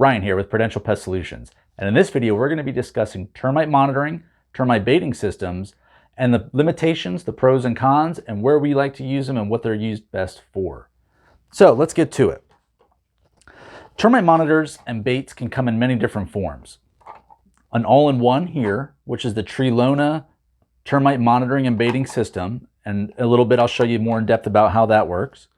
Ryan here with Prudential Pest Solutions. And in this video, we're going to be discussing termite monitoring, termite baiting systems, and the limitations, the pros and cons, and where we like to use them and what they're used best for. So let's get to it. Termite monitors and baits can come in many different forms. An all-in-one here, which is the Trelona termite monitoring and baiting system, and a little bit I'll show you more in depth about how that works.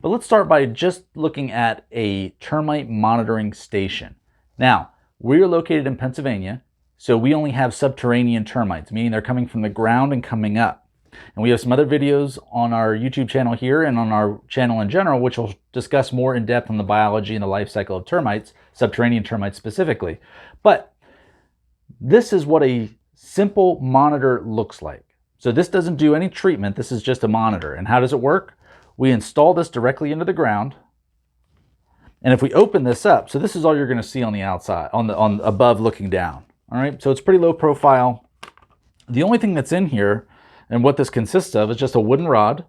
But let's start by just looking at a termite monitoring station. Now, we're located in Pennsylvania, so we only have subterranean termites, meaning they're coming from the ground and coming up. And we have some other videos on our YouTube channel here and on our channel in general, which will discuss more in depth on the biology and the life cycle of termites, subterranean termites specifically. But this is what a simple monitor looks like. So this doesn't do any treatment, this is just a monitor. And how does it work? We install this directly into the ground. And if we open this up, so this is all you're going to see on the outside, on above looking down. All right, so it's pretty low profile. The only thing that's in here and what this consists of is just a wooden rod.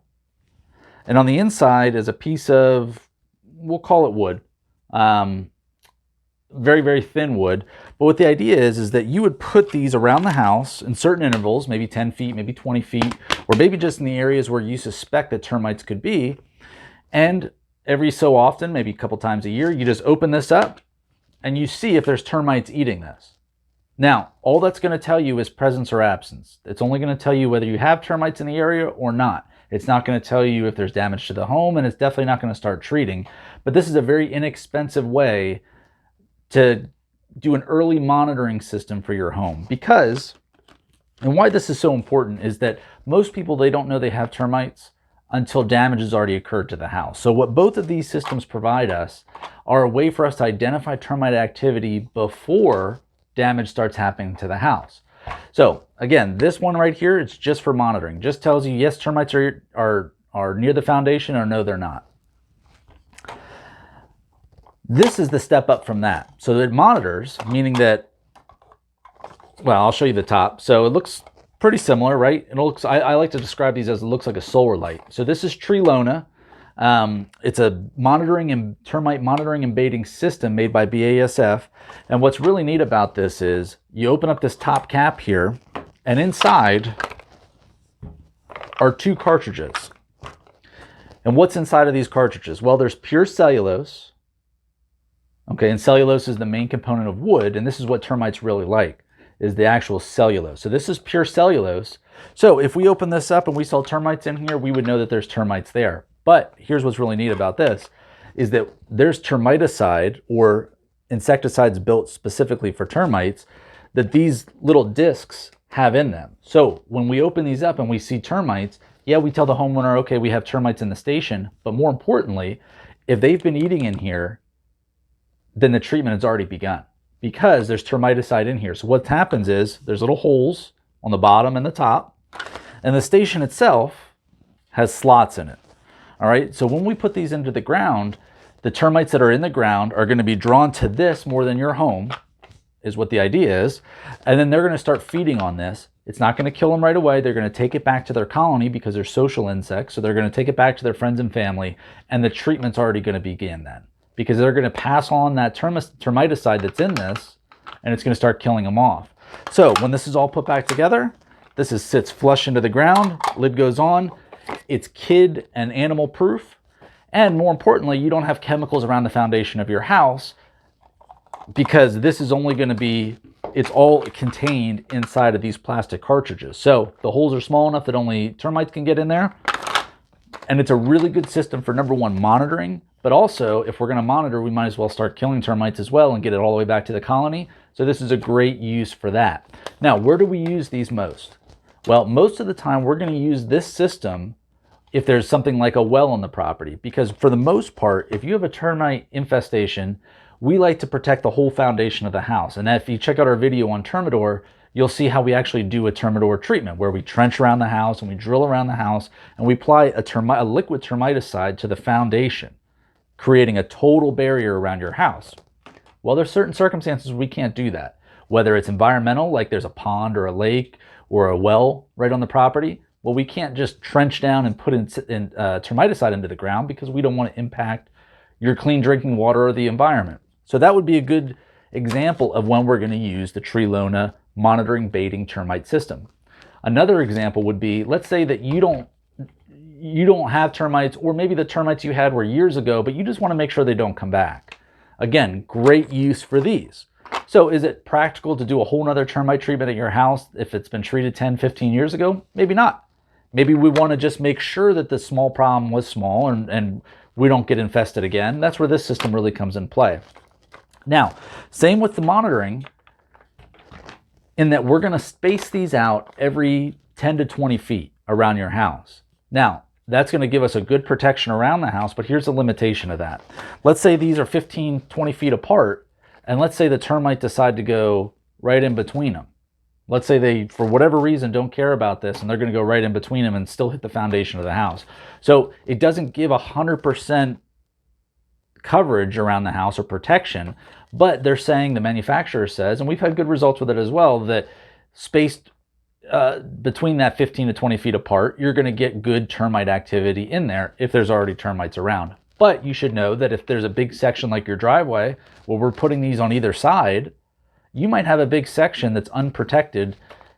And on the inside is a piece of, we'll call it wood. Very, very thin wood. But what the idea is that you would put these around the house in certain intervals, maybe 10 feet, maybe 20 feet, or maybe just in the areas where you suspect that termites could be. And every so often, maybe a couple times a year, you just open this up and you see if there's termites eating this. Now, all that's going to tell you is presence or absence. It's only going to tell you whether you have termites in the area or not. It's not going to tell you if there's damage to the home, and it's definitely not going to start treating. But this is a very inexpensive way to do an early monitoring system for your home. Because, and why this is so important, is that most people, they don't know they have termites until damage has already occurred to the house. So what both of these systems provide us are a way for us to identify termite activity before damage starts happening to the house. So again, this one right here, it's just for monitoring. Just tells you, yes, termites are near the foundation, or no, they're not. This is the step up from that. So it monitors, meaning that, well, I'll show you the top. So it looks pretty similar, right? It looks, I like to describe these as it looks like a solar light. So this is Trelona. It's a termite monitoring and baiting system made by BASF. And what's really neat about this is you open up this top cap here, and inside are two cartridges. And what's inside of these cartridges? Well, there's pure cellulose. Okay, and cellulose is the main component of wood, and this is what termites really like, is the actual cellulose. So this is pure cellulose. So if we open this up and we saw termites in here, we would know that there's termites there. But here's what's really neat about this, is that there's termiticide, or insecticides built specifically for termites, that these little discs have in them. So when we open these up and we see termites, yeah, we tell the homeowner, okay, we have termites in the station, but more importantly, if they've been eating in here, then the treatment has already begun, because there's termiticide in here. So what happens is there's little holes on the bottom and the top, and the station itself has slots in it. All right, so when we put these into the ground, the termites that are in the ground are going to be drawn to this more than your home, is what the idea is. And then they're going to start feeding on this. It's not going to kill them right away. They're going to take it back to their colony because they're social insects. So they're going to take it back to their friends and family, and the treatment's already going to begin then, because they're going to pass on that termiticide that's in this, and it's going to start killing them off. So when this is all put back together, this sits flush into the ground, lid goes on, it's kid and animal proof, and more importantly, you don't have chemicals around the foundation of your house, because this is only going to be, it's all contained inside of these plastic cartridges. So the holes are small enough that only termites can get in there, and it's a really good system for, number one, monitoring. But also, if we're going to monitor, we might as well start killing termites as well and get it all the way back to the colony. So this is a great use for that. Now, where do we use these most? Well, most of the time, we're going to use this system if there's something like a well on the property. Because for the most part, if you have a termite infestation, we like to protect the whole foundation of the house. And if you check out our video on Termidor, you'll see how we actually do a Termidor treatment, where we trench around the house and we drill around the house, and we apply a liquid termiticide to the foundation, creating a total barrier around your house. Well, there's certain circumstances we can't do that, whether it's environmental, like there's a pond or a lake or a well right on the property. Well, we can't just trench down and put in termiticide into the ground, because we don't want to impact your clean drinking water or the environment. So that would be a good example of when we're going to use the Trelona monitoring baiting termite system. Another example would be, let's say that you don't have termites, or maybe the termites you had were years ago, but you just want to make sure they don't come back. Again, great use for these. So is it practical to do a whole nother termite treatment at your house if it's been treated 10, 15 years ago? Maybe not. Maybe we want to just make sure that the small problem was small and we don't get infested again. That's where this system really comes in play. Now, same with the monitoring, in that we're going to space these out every 10 to 20 feet around your house. Now, that's going to give us a good protection around the house, but here's a limitation of that. Let's say these are 15, 20 feet apart, and let's say the termite decide to go right in between them. Let's say they, for whatever reason, don't care about this, and they're going to go right in between them and still hit the foundation of the house. So it doesn't give 100% coverage around the house or protection, but they're saying, the manufacturer says, and we've had good results with it as well, that spaced between that 15 to 20 feet apart, you're going to get good termite activity in there if there's already termites around. But you should know that if there's a big section like your driveway, where we're putting these on either side, you might have a big section that's unprotected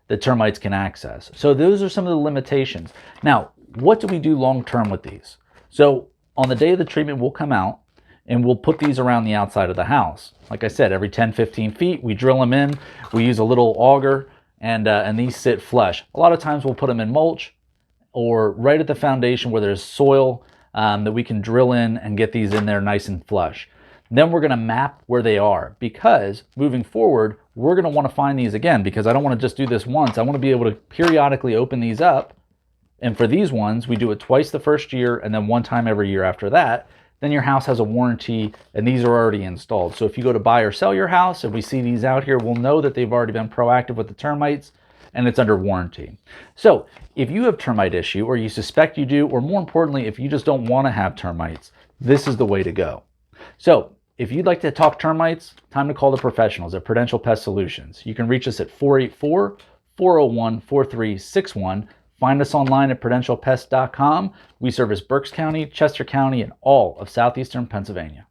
that termites can access. So those are some of the limitations. Now, what do we do long term with these? So on the day of the treatment, we'll come out and we'll put these around the outside of the house. Like I said, every 10, 15 feet, we drill them in. We use a little auger, and these sit flush. A lot of times we'll put them in mulch or right at the foundation where there's soil that we can drill in and get these in there nice and flush. Then we're going to map where they are, because moving forward, we're going to want to find these again, because I don't want to just do this once. I want to be able to periodically open these up. And for these ones, we do it twice the first year and then one time every year after that. Then your house has a warranty and these are already installed. So if you go to buy or sell your house, if we see these out here, we'll know that they've already been proactive with the termites and it's under warranty. So if you have termite issue, or you suspect you do, or more importantly, if you just don't want to have termites, this is the way to go. So if you'd like to talk termites, time to call the professionals at Prudential Pest Solutions. You can reach us at 484-401-4361. Find us online at prudentialpest.com. We service Berks County, Chester County, and all of southeastern Pennsylvania.